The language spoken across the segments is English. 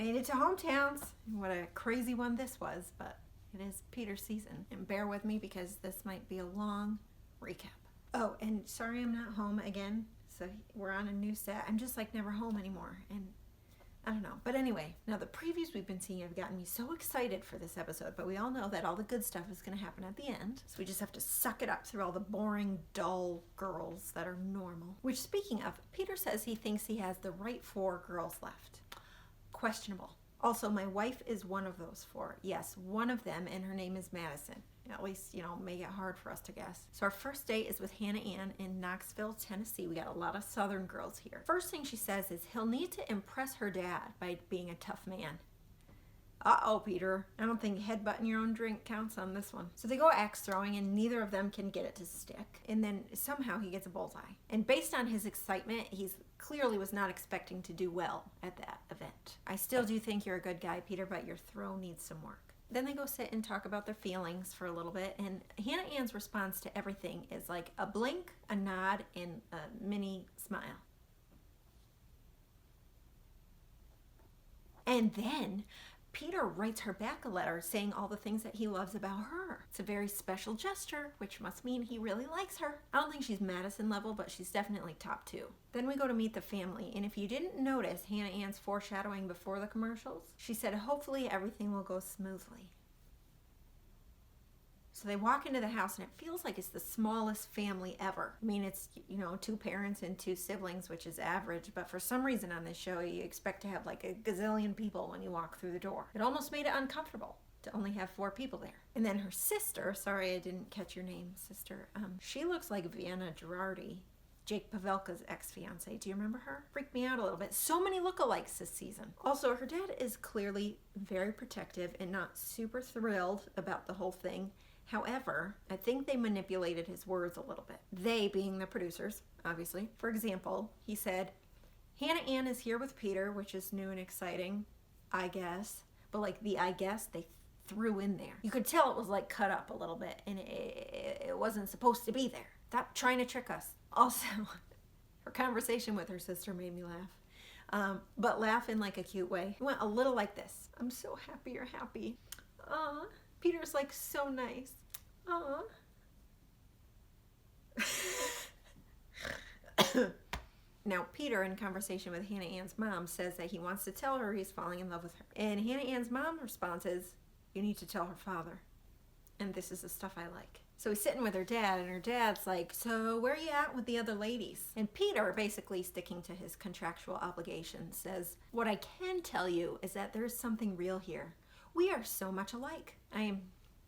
Made it to hometowns. What a crazy one this was, but it is Peter's season. And bear with me because this might be a long recap. Oh, and sorry I'm not home again. So we're on a new set. I'm just like never home anymore. And I don't know. But anyway, now the previews we've been seeing have gotten me so excited for this episode, but we all know that all the good stuff is going to happen at the end. So we just have to suck it up through all the boring, dull girls that are normal. Which, speaking of, Peter says he thinks he has the right 4 girls left. Questionable. Also, my wife is one of those 4. Yes, one of them, and her name is Madison. At least, make it hard for us to guess. So our first date is with Hannah Ann in Knoxville, Tennessee. We got a lot of Southern girls here. First thing she says is he'll need to impress her dad by being a tough man. Uh-oh, Peter. I don't think headbutting your own drink counts on this one. So they go axe throwing, and neither of them can get it to stick. And then somehow he gets a bullseye. And based on his excitement, he's clearly was not expecting to do well at that event. I still do think you're a good guy, Peter, but your throw needs some work. Then they go sit and talk about their feelings for a little bit, and Hannah Ann's response to everything is like a blink, a nod, and a mini smile. And then Peter writes her back a letter saying all the things that he loves about her. It's a very special gesture, which must mean he really likes her. I don't think she's Madison level, but she's definitely top 2. Then we go to meet the family, and if you didn't notice Hannah Ann's foreshadowing before the commercials, she said hopefully everything will go smoothly. So they walk into the house, and it feels like it's the smallest family ever. I mean, it's, 2 parents and 2 siblings, which is average, but for some reason on this show, you expect to have like a gazillion people when you walk through the door. It almost made it uncomfortable to only have 4 people there. And then her sister, sorry I didn't catch your name, sister, she looks like Vienna Girardi, Jake Pavelka's ex-fiance. Do you remember her? Freaked me out a little bit. So many lookalikes this season. Also, her dad is clearly very protective and not super thrilled about the whole thing. However, I think they manipulated his words a little bit. They being the producers, obviously. For example, he said, Hannah Ann is here with Peter, which is new and exciting, I guess. But like the I guess, they threw in there. You could tell it was like cut up a little bit, and it wasn't supposed to be there. Stop trying to trick us. Also, her conversation with her sister made me laugh. But laugh in like a cute way. It went a little like this. I'm so happy you're happy. Aw. Peter's like so nice. Aw. Now, Peter, in conversation with Hannah Ann's mom, says that he wants to tell her he's falling in love with her. And Hannah Ann's mom's response is, you need to tell her father. And this is the stuff I like. So he's sitting with her dad, and her dad's like, so where are you at with the other ladies? And Peter, basically sticking to his contractual obligations, says, what I can tell you is that there's something real here. We are so much alike. I am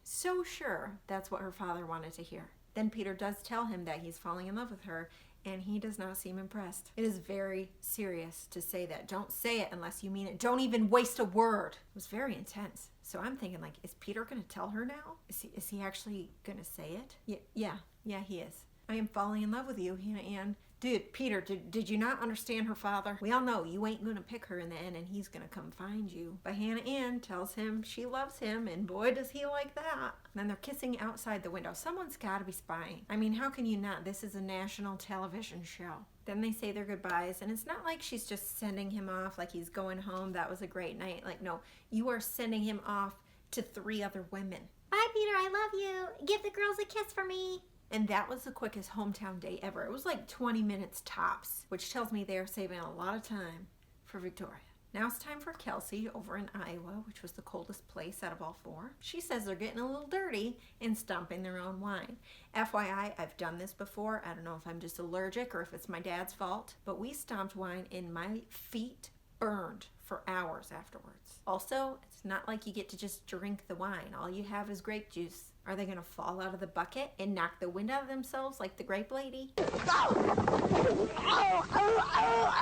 so sure that's what her father wanted to hear. Then Peter does tell him that he's falling in love with her, and he does not seem impressed. It is very serious to say that. Don't say it unless you mean it. Don't even waste a word. It was very intense. So I'm thinking, like, is Peter going to tell her now? Is he actually going to say it? Yeah, he is. I am falling in love with you, Hannah Ann. Dude, Peter, did you not understand her father? We all know you ain't gonna pick her in the end, and he's gonna come find you. But Hannah Ann tells him she loves him, and boy does he like that. And then they're kissing outside the window. Someone's gotta be spying. I mean, how can you not? This is a national television show. Then they say their goodbyes, and it's not like she's just sending him off like he's going home. That was a great night. Like, no, you are sending him off to 3 other women. Bye, Peter, I love you. Give the girls a kiss for me. And that was the quickest hometown day ever. It was like 20 minutes tops, which tells me they are saving a lot of time for Victoria. Now it's time for Kelsey over in Iowa, which was the coldest place out of all 4. She says they're getting a little dirty and stomping their own wine. FYI, I've done this before. I don't know if I'm just allergic or if it's my dad's fault, but we stomped wine and my feet burned for hours afterwards. Also, it's not like you get to just drink the wine. All you have is grape juice. Are they going to fall out of the bucket and knock the wind out of themselves like the grape lady? I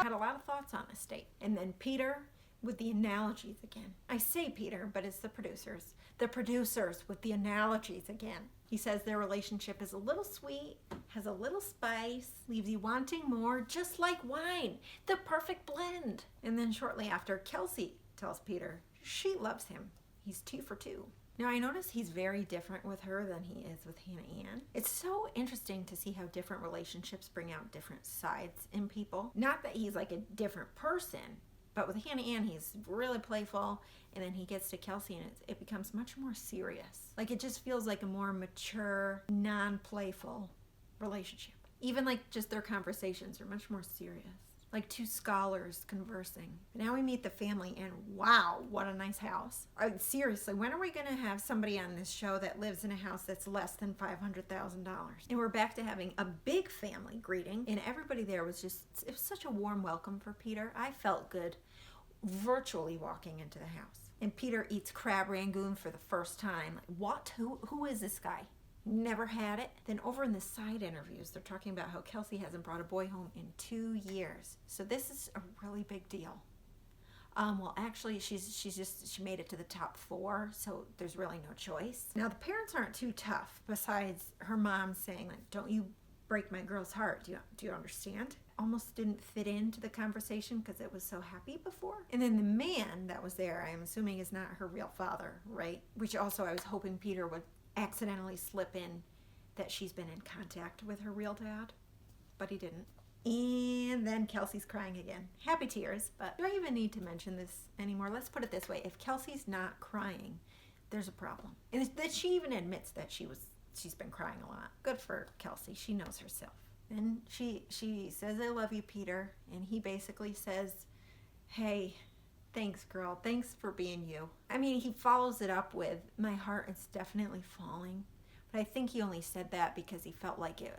had a lot of thoughts on this date. And then Peter with the analogies again. I say Peter, but it's the producers. The producers with the analogies again. He says their relationship is a little sweet, has a little spice, leaves you wanting more, just like wine. The perfect blend. And then shortly after, Kelsey tells Peter she loves him. He's 2 for 2. Now, I notice he's very different with her than he is with Hannah Ann. It's so interesting to see how different relationships bring out different sides in people. Not that he's like a different person, But with Hannah Ann, he's really playful, and then he gets to Kelsey, and it becomes much more serious. Like, it just feels like a more mature, non-playful relationship. Even, like, just their conversations are much more serious. Like two scholars conversing. But now we meet the family, and wow, what a nice house. Seriously, when are we going to have somebody on this show that lives in a house that's less than $500,000? And we're back to having a big family greeting, and everybody there was just, it was such a warm welcome for Peter. I felt good virtually walking into the house. And Peter eats crab rangoon for the first time. Like, what? Who is this guy? Never had it. Then over in the side interviews, they're talking about how Kelsey hasn't brought a boy home in 2 years. So this is a really big deal. Well, actually, she made it to the top 4, so there's really no choice. Now, the parents aren't too tough, besides her mom saying, like, don't you break my girl's heart. Do you understand? Almost didn't fit into the conversation because it was so happy before. And then the man that was there, I'm assuming is not her real father, right? Which also I was hoping Peter would accidentally slip in that she's been in contact with her real dad, but he didn't. And then Kelsey's crying again. Happy tears, but do I even need to mention this anymore? Let's put it this way. If Kelsey's not crying, there's a problem. And that she even admits that she's been crying a lot. Good for Kelsey. She knows herself. And she says, I love you, Peter. And he basically says, hey, thanks, girl. Thanks for being you. I mean, he follows it up with, my heart is definitely falling. But I think he only said that because he felt like it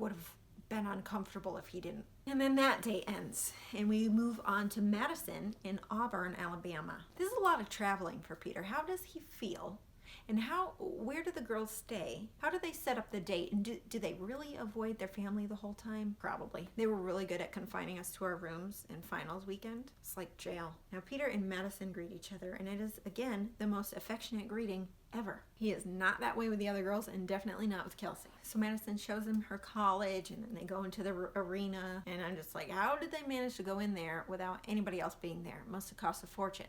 would have been uncomfortable if he didn't. And then that day ends, and we move on to Madison in Auburn, Alabama. This is a lot of traveling for Peter. How does he feel? And where do the girls stay? How do they set up the date? And do they really avoid their family the whole time? Probably. They were really good at confining us to our rooms in finals weekend. It's like jail. Now, Peter and Madison greet each other, and it is, again, the most affectionate greeting ever. He is not that way with the other girls, and definitely not with Kelsey. So Madison shows him her college, and then they go into the arena, and I'm just like, how did they manage to go in there without anybody else being there? It must have cost a fortune.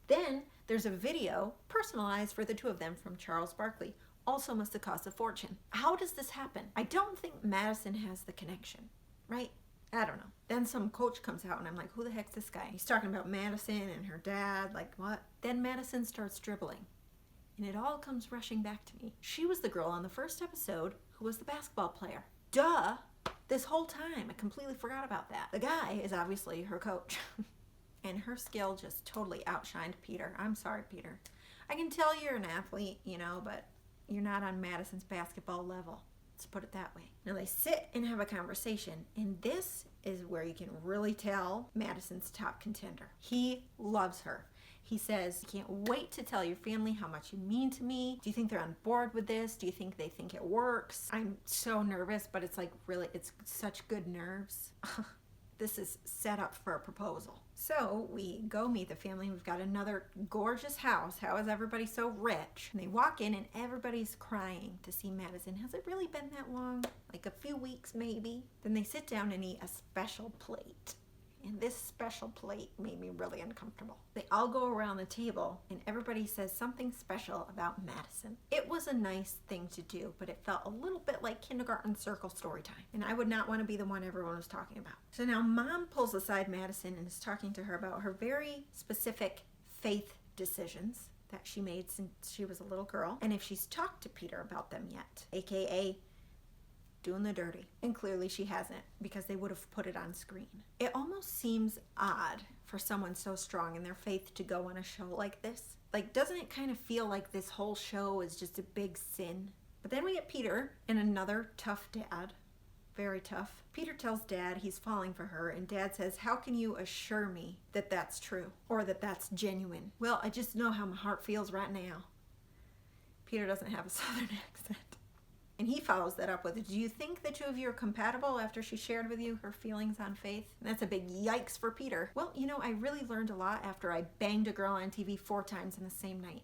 Then there's a video personalized for the two of them from Charles Barkley. Also must have cost a fortune. How does this happen? I don't think Madison has the connection, right? I don't know. Then some coach comes out and I'm like, who the heck's this guy? He's talking about Madison and her dad, like what? Then Madison starts dribbling. And it all comes rushing back to me. She was the girl on the first episode who was the basketball player. Duh! This whole time, I completely forgot about that. The guy is obviously her coach. And her skill just totally outshined Peter. I'm sorry, Peter. I can tell you're an athlete, but you're not on Madison's basketball level. Let's put it that way. Now they sit and have a conversation, and this is where you can really tell Madison's top contender. He loves her. He says, I can't wait to tell your family how much you mean to me. Do you think they're on board with this? Do you think they think it works? I'm so nervous, but it's like really, it's such good nerves. This is set up for a proposal. So we go meet the family. We've got another gorgeous house. How is everybody so rich? And they walk in and everybody's crying to see Madison. Has it really been that long? Like a few weeks maybe? Then they sit down and eat a special plate. And this special plate made me really uncomfortable. They all go around the table and everybody says something special about Madison. It was a nice thing to do, but it felt a little bit like kindergarten circle story time. And I would not want to be the one everyone was talking about. So now Mom pulls aside Madison and is talking to her about her very specific faith decisions that she made since she was a little girl. And if she's talked to Peter about them yet, aka doing the dirty. And clearly she hasn't, because they would have put it on screen. It almost seems odd for someone so strong in their faith to go on a show like this. Like, doesn't it kind of feel like this whole show is just a big sin? But then we get Peter and another tough dad. Very tough. Peter tells Dad he's falling for her, and Dad says, how can you assure me that that's true? Or that that's genuine? Well, I just know how my heart feels right now. Peter doesn't have a southern accent. And he follows that up with, do you think the two of you are compatible after she shared with you her feelings on faith? And that's a big yikes for Peter. Well, I really learned a lot after I banged a girl on TV 4 times in the same night.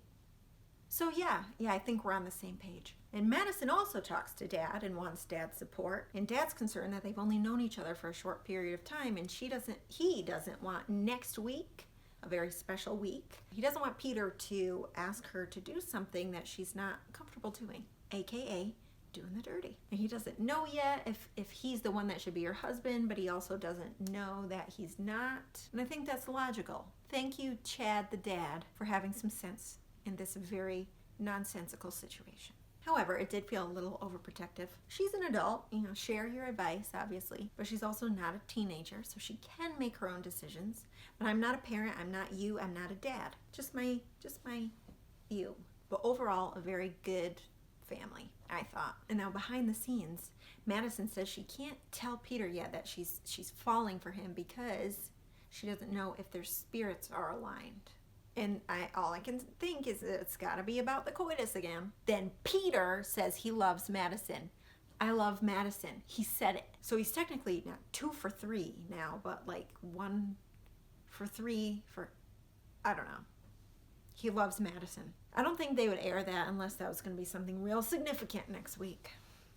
So yeah, I think we're on the same page. And Madison also talks to Dad and wants Dad's support. And Dad's concerned that they've only known each other for a short period of time, and he doesn't want next week, a very special week. He doesn't want Peter to ask her to do something that she's not comfortable doing, aka doing the dirty. And he doesn't know yet if he's the one that should be your husband, but he also doesn't know that he's not. And I think that's logical. Thank you, Chad the dad, for having some sense in this very nonsensical situation. However, it did feel a little overprotective. She's an adult, share your advice, obviously, but she's also not a teenager, so she can make her own decisions. But I'm not a parent, I'm not you, I'm not a dad. Just my you. But overall, a very good family, I thought. And now behind the scenes, Madison says she can't tell Peter yet that she's falling for him because she doesn't know if their spirits are aligned. And all I can think is it's got to be about the coitus again. Then Peter says he loves Madison. I love Madison. He said it. So he's technically not 2 for 3 now, but like 1 for 3 for, I don't know. He loves Madison. I don't think they would air that unless that was going to be something real significant next week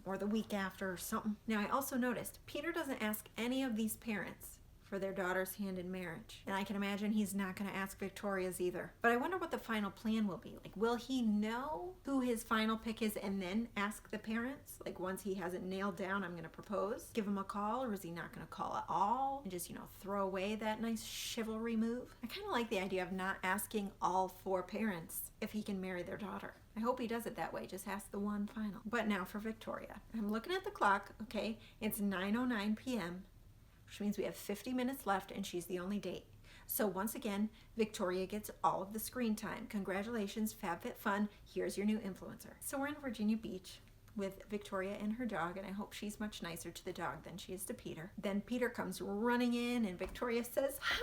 or the week after or something. Now, I also noticed Peter doesn't ask any of these parents for their daughter's hand in marriage. And I can imagine he's not going to ask Victoria's either. But I wonder what the final plan will be. Like, will he know who his final pick is and then ask the parents? Like, once he has it nailed down, I'm going to propose, give him a call, or is he not going to call at all and just, throw away that nice chivalry move? I kind of like the idea of not asking all 4 parents if he can marry their daughter. I hope he does it that way. Just ask the one final. But now for Victoria. I'm looking at the clock, okay? It's 9:09 p.m., which means we have 50 minutes left and she's the only date. So once again, Victoria gets all of the screen time. Congratulations, FabFitFun. Here's your new influencer. So we're in Virginia Beach with Victoria and her dog, and I hope she's much nicer to the dog than she is to Peter. Then Peter comes running in and Victoria says, "Hi!"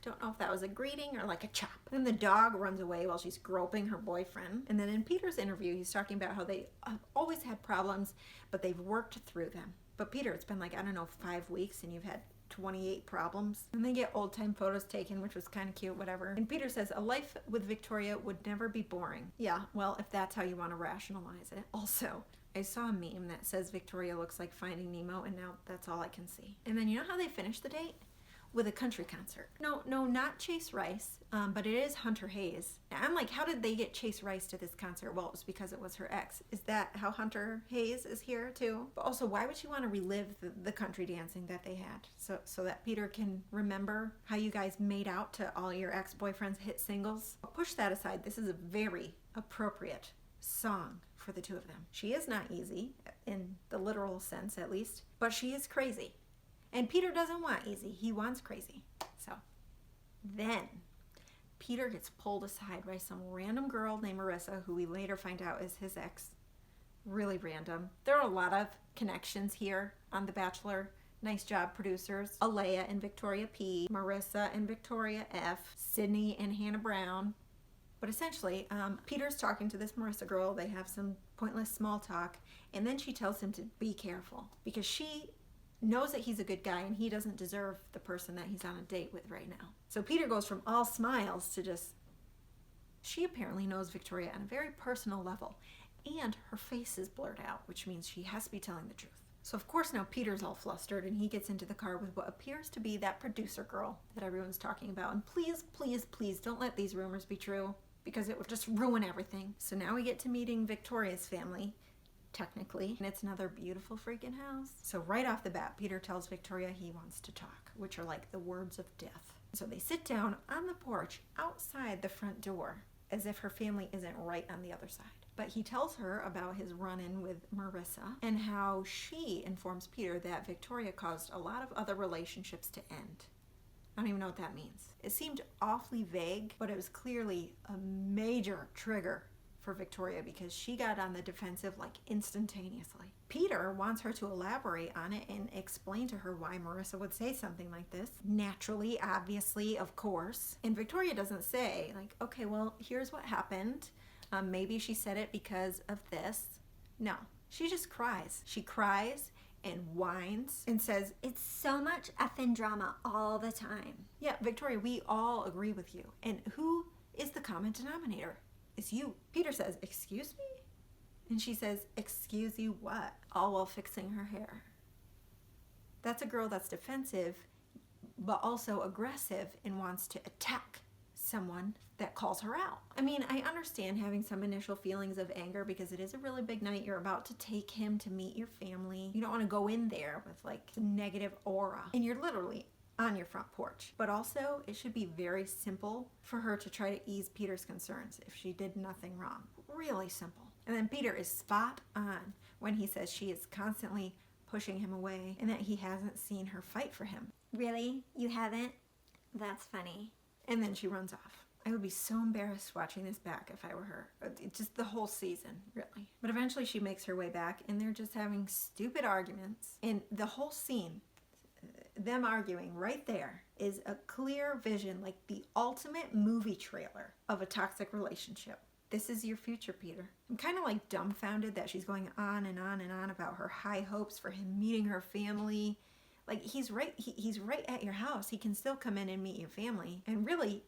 Don't know if that was a greeting or like a chop. Then the dog runs away while she's groping her boyfriend. And then in Peter's interview, he's talking about how they have always had problems, but they've worked through them. But Peter, it's been like, 5 weeks and you've had 28 problems. And they get old time photos taken, which was kind of cute, whatever. And Peter says, a life with Victoria would never be boring. Yeah, well, if that's how you want to rationalize it. Also, I saw a meme that says Victoria looks like Finding Nemo, and now that's all I can see. And then you know how they finished the date? With a country concert. No, not Chase Rice, but it is Hunter Hayes. Now, I'm like, how did they get Chase Rice to this concert? Well, it was because it was her ex. Is that how Hunter Hayes is here too? But also, why would she want to relive the country dancing that they had? So that Peter can remember how you guys made out to all your ex-boyfriends' hit singles? I'll push that aside. This is a very appropriate song for the two of them. She is not easy, in the literal sense at least, but she is crazy. And Peter doesn't want easy. He wants crazy. So then Peter gets pulled aside by some random girl named Marissa, who we later find out is his ex. Really random. There are a lot of connections here on The Bachelor. Nice job, producers. Alea and Victoria P. Marissa and Victoria F. Sydney and Hannah Brown. But essentially, Peter's talking to this Marissa girl. They have some pointless small talk. And then she tells him to be careful because she knows that he's a good guy and he doesn't deserve the person that he's on a date with right now. So Peter goes from all smiles to just... She apparently knows Victoria on a very personal level, and her face is blurred out, which means she has to be telling the truth. So of course now Peter's all flustered and he gets into the car with what appears to be that producer girl that everyone's talking about. And please, please, please don't let these rumors be true because it would just ruin everything. So now we get to meeting Victoria's family, technically, and it's another beautiful freaking house. So right off the bat, Peter tells Victoria he wants to talk, which are like the words of death. So they sit down on the porch outside the front door as if her family isn't right on the other side. But he tells her about his run-in with Marissa and how she informs Peter that Victoria caused a lot of other relationships to end. I don't even know what that means. It seemed awfully vague, but it was clearly a major trigger for Victoria because she got on the defensive like instantaneously. Peter wants her to elaborate on it and explain to her why Marissa would say something like this. Naturally, obviously, of course. And Victoria doesn't say like, okay, well, here's what happened. Maybe she said it because of this. No, she just cries. She cries and whines and says, it's so much effing drama all the time. Yeah, Victoria, we all agree with you. And who is the common denominator? It's you. Peter says, excuse me? And she says, excuse you what? All while fixing her hair. That's a girl that's defensive, but also aggressive and wants to attack someone that calls her out. I mean, I understand having some initial feelings of anger because it is a really big night. You're about to take him to meet your family. You don't want to go in there with like some negative aura. And you're literally on your front porch. But also, it should be very simple for her to try to ease Peter's concerns if she did nothing wrong. Really simple. And then Peter is spot on when he says she is constantly pushing him away and that he hasn't seen her fight for him. Really? You haven't? That's funny. And then she runs off. I would be so embarrassed watching this back if I were her. Just the whole season, really. But eventually she makes her way back and they're just having stupid arguments. And the whole scene, them arguing right there, is a clear vision, like the ultimate movie trailer of a toxic relationship. This is your future, Peter. I'm kind of like dumbfounded that she's going on and on and on about her high hopes for him meeting her family. Like, he's right at your house. He can still come in and meet your family. And really,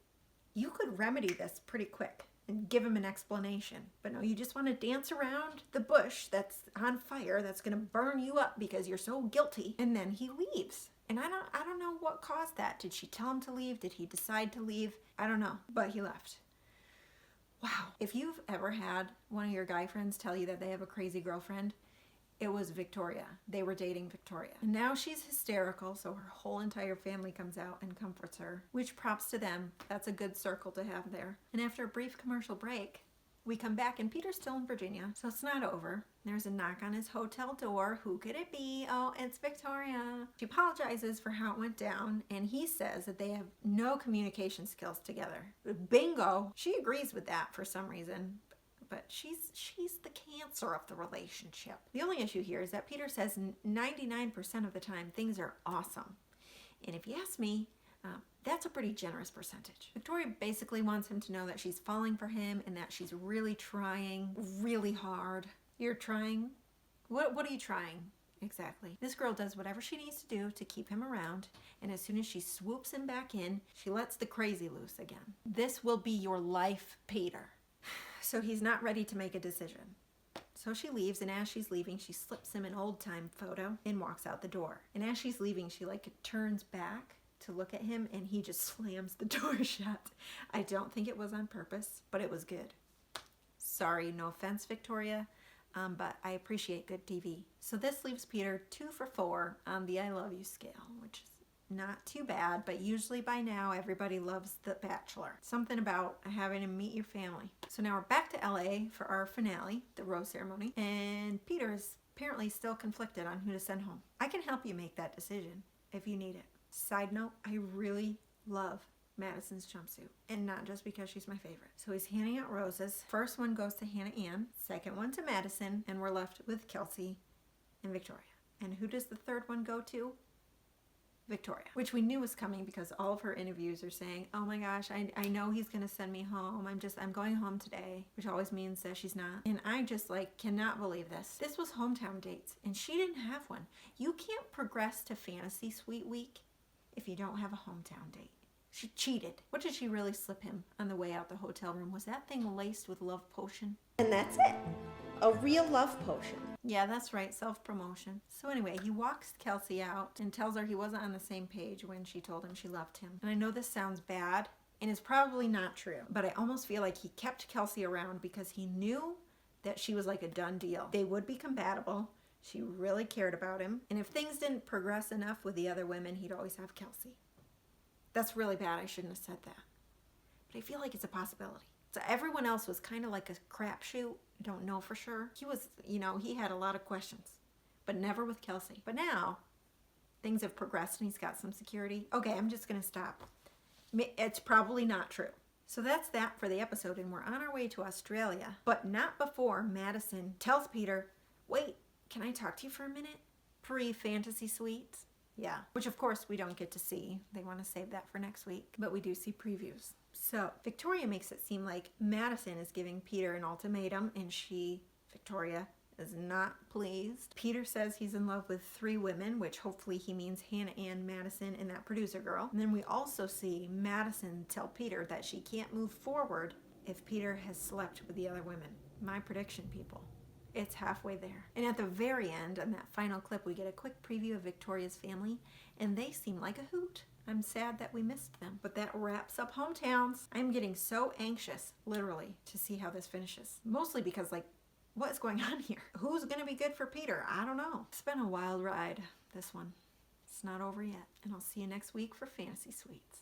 you could remedy this pretty quick and give him an explanation. But no, you just want to dance around the bush that's on fire, that's going to burn you up because you're so guilty. And then he leaves. And I don't know what caused that. Did she tell him to leave? Did he decide to leave? I don't know. But he left. Wow. If you've ever had one of your guy friends tell you that they have a crazy girlfriend, it was Victoria. They were dating Victoria. And now she's hysterical, so her whole entire family comes out and comforts her, which props to them. That's a good circle to have there. And after a brief commercial break, we come back and Peter's still in Virginia, so it's not over. There's a knock on his hotel door. Who could it be? Oh, it's Victoria. She apologizes for how it went down, and he says that they have no communication skills together. Bingo! She agrees with that for some reason, but she's the cancer of the relationship. The only issue here is that Peter says 99% of the time things are awesome. And if you ask me, that's a pretty generous percentage. Victoria basically wants him to know that she's falling for him and that she's really trying really hard. You're trying? What are you trying? Exactly. This girl does whatever she needs to do to keep him around, and as soon as she swoops him back in, she lets the crazy loose again. This will be your life, Peter. So he's not ready to make a decision. So she leaves, and as she's leaving, she slips him an old-time photo and walks out the door. And as she's leaving, she turns back to look at him, and he just slams the door shut. I don't think it was on purpose, but it was good. Sorry, no offense, Victoria, but I appreciate good TV. So this leaves Peter 2 for 4 on the I love you scale, which is not too bad, but usually by now everybody loves The Bachelor. Something about having to meet your family. So now we're back to LA for our finale, the rose ceremony, and Peter is apparently still conflicted on who to send home. I can help you make that decision if you need it. Side note, I really love Madison's jumpsuit, and not just because she's my favorite. So he's handing out roses. First one goes to Hannah Ann, second one to Madison, and we're left with Kelsey and Victoria. And who does the third one go to? Victoria, which we knew was coming because all of her interviews are saying, oh my gosh, I know he's gonna send me home. I'm going home today, which always means that she's not. And I just cannot believe this. This was hometown dates and she didn't have one. You can't progress to fantasy suite week if you don't have a hometown date. She cheated. What did she really slip him on the way out the hotel room? Was that thing laced with love potion? And that's it. A real love potion. Yeah, that's right, self-promotion. So anyway, he walks Kelsey out and tells her he wasn't on the same page when she told him she loved him. And I know this sounds bad, and it's probably not true, but I almost feel like he kept Kelsey around because he knew that she was like a done deal. They would be compatible. She really cared about him. And if things didn't progress enough with the other women, he'd always have Kelsey. That's really bad. I shouldn't have said that. But I feel like it's a possibility. So everyone else was kind of like a crapshoot. Don't know for sure. He was, he had a lot of questions, but never with Kelsey. But now things have progressed and he's got some security. Okay, I'm just going to stop. It's probably not true. So that's that for the episode, and we're on our way to Australia, but not before Madison tells Peter, wait, can I talk to you for a minute? Pre-fantasy suites. Yeah, which of course we don't get to see. They want to save that for next week, but we do see previews. So Victoria makes it seem like Madison is giving Peter an ultimatum, and Victoria, is not pleased. Peter says he's in love with 3 women, which hopefully he means Hannah Ann, Madison, and that producer girl. And then we also see Madison tell Peter that she can't move forward if Peter has slept with the other women. My prediction, people. It's halfway there. And at the very end, on that final clip, we get a quick preview of Victoria's family, and they seem like a hoot. I'm sad that we missed them. But that wraps up hometowns. I'm getting so anxious, literally, to see how this finishes. Mostly because, like, what's going on here? Who's gonna be good for Peter? I don't know. It's been a wild ride, this one. It's not over yet. And I'll see you next week for Fantasy Suites.